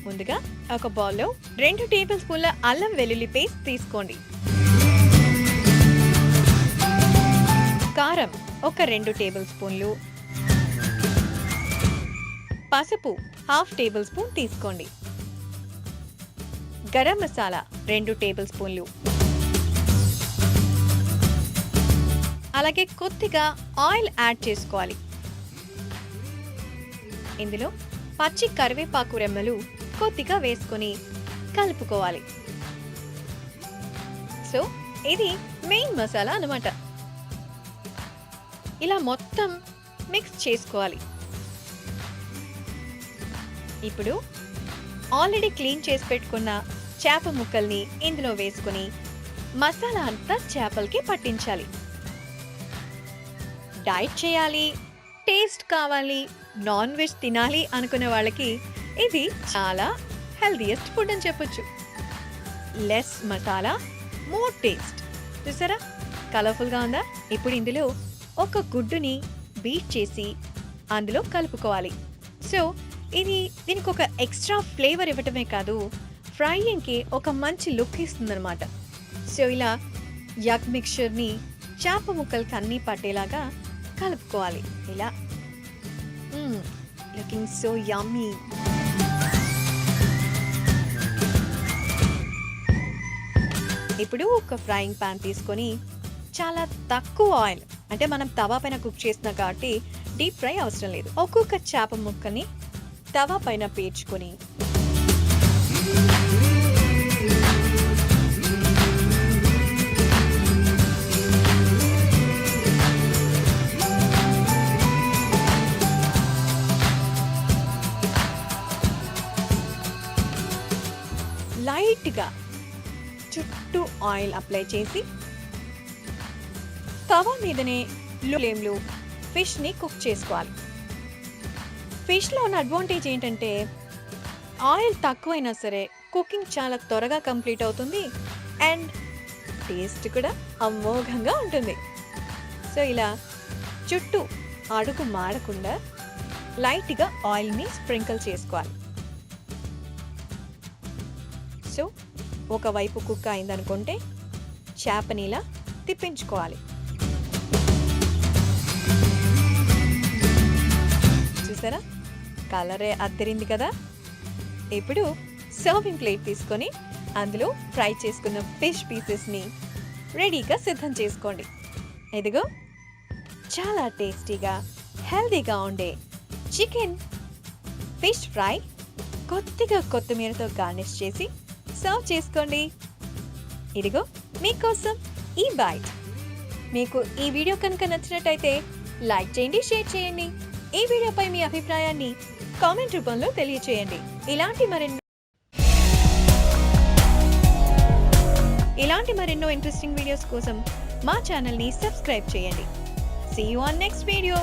ముందుగా ఒక బౌల్లో 2 టేబుల్ స్పూన్ల అల్లం వెల్లుల్లి పేస్ట్ తీసుకోండి. కారం ఒక 2 టేబుల్ స్పూన్లు, పసుపు 1/2 టేబుల్ స్పూన్ తీసుకోండి. గరం మసాలా 2 టేబుల్ స్పూన్లు, అలాగే కొద్దిగా ఆయిల్ యాడ్ చేసుకోవాలి. ఇందులో పచ్చి కరివేపాకు రెమ్మలు కొద్దిగా వేసుకొని కలుపుకోవాలి. సో ఇది మెయిన్ మసాలా అన్నమాట. ఇలా మొత్తం మిక్స్ చేసుకోవాలి. ఇప్పుడు ఆల్రెడీ క్లీన్ చేసి పెట్టుకున్న చేప ముక్కల్ని ఇందులో వేసుకొని మసాలా అంతా చేపలకి పట్టించాలి. డైట్ చేయాలి, టేస్ట్ కావాలి, నాన్ వెజ్ తినాలి అనుకునే వాళ్ళకి ఇది చాలా హెల్దీయెస్ట్ ఫుడ్ అని చెప్పొచ్చు. Less masala, more taste. చూసారా కలర్ఫుల్గా ఉందా? ఇప్పుడు ఇందులో ఒక గుడ్డుని బీట్ చేసి అందులో కలుపుకోవాలి. సో ఇది దీనికి ఒక ఎక్స్ట్రా ఫ్లేవర్ ఇవ్వటమే కాదు, ఫ్రైయింగ్కి ఒక మంచి లుక్ ఇస్తుందన్నమాట. సో ఇలా యగ్ మిక్చర్ని చేప ముక్కలకి అన్నీ పట్టేలాగా కలుపుకోవాలి. ఇలా లుకింగ్ సో యమ్మీ. ఇప్పుడు ఒక ఫ్రైయింగ్ పాన్ తీసుకొని చాలా తక్కువ ఆయిల్, అంటే మనం తవా పైన కుక్ చేస్తున్నాం కాబట్టి డీప్ ఫ్రై అవసరం లేదు. ఒక్కొక్క చేప ముక్కని తవా పైన పేర్చుకొని లైట్గా చుట్టూ ఆయిల్ అప్లై చేసి తవా మీదనే ఫ్లేమ్లో ఫిష్ని కుక్ చేసుకోవాలి. ఫిష్లో ఉన్న అడ్వాంటేజ్ ఏంటంటే ఆయిల్ తక్కువైనా సరే కుకింగ్ చాలా త్వరగా కంప్లీట్ అవుతుంది అండ్ టేస్ట్ కూడా అమోఘంగా ఉంటుంది. సో ఇలా చుట్టూ అడుగు మాడకుండా లైట్గా ఆయిల్ని స్ప్రింకిల్ చేసుకోవాలి. సో ఒకవైపు కుక్ అయిందనుకుంటే చేపని ఇలా తిప్పించుకోవాలి. చూసారా కలరే అద్దరింది కదా? ఇప్పుడు సర్వింగ్ ప్లేట్ తీసుకొని అందులో ఫ్రై చేసుకున్న ఫిష్ పీసెస్ని రెడీగా సిద్ధం చేసుకోండి. ఇదిగో చాలా టేస్టీగా హెల్దీగా ఉండే చికెన్ ఫిష్ ఫ్రై కొద్దిగా కొత్తిమీరతో గార్నిష్ చేసి సర్వ్ చేసుకోండి. ఇదిగో మీకోసం ఈ బైట్. మీకు ఈ వీడియో కనుక నచ్చినట్టయితే లైక్ చేయండి, షేర్ చేయండి. ఈ వీడియోపై మీ అభిప్రాయాన్ని కామెంట్ రూపంలో తెలియచేయండి. ఇలాంటి మరెన్నో ఇంట్రెస్టింగ్ వీడియోస్ కోసం మా ఛానల్ని సబ్స్క్రైబ్ చేయండి. See you on next video.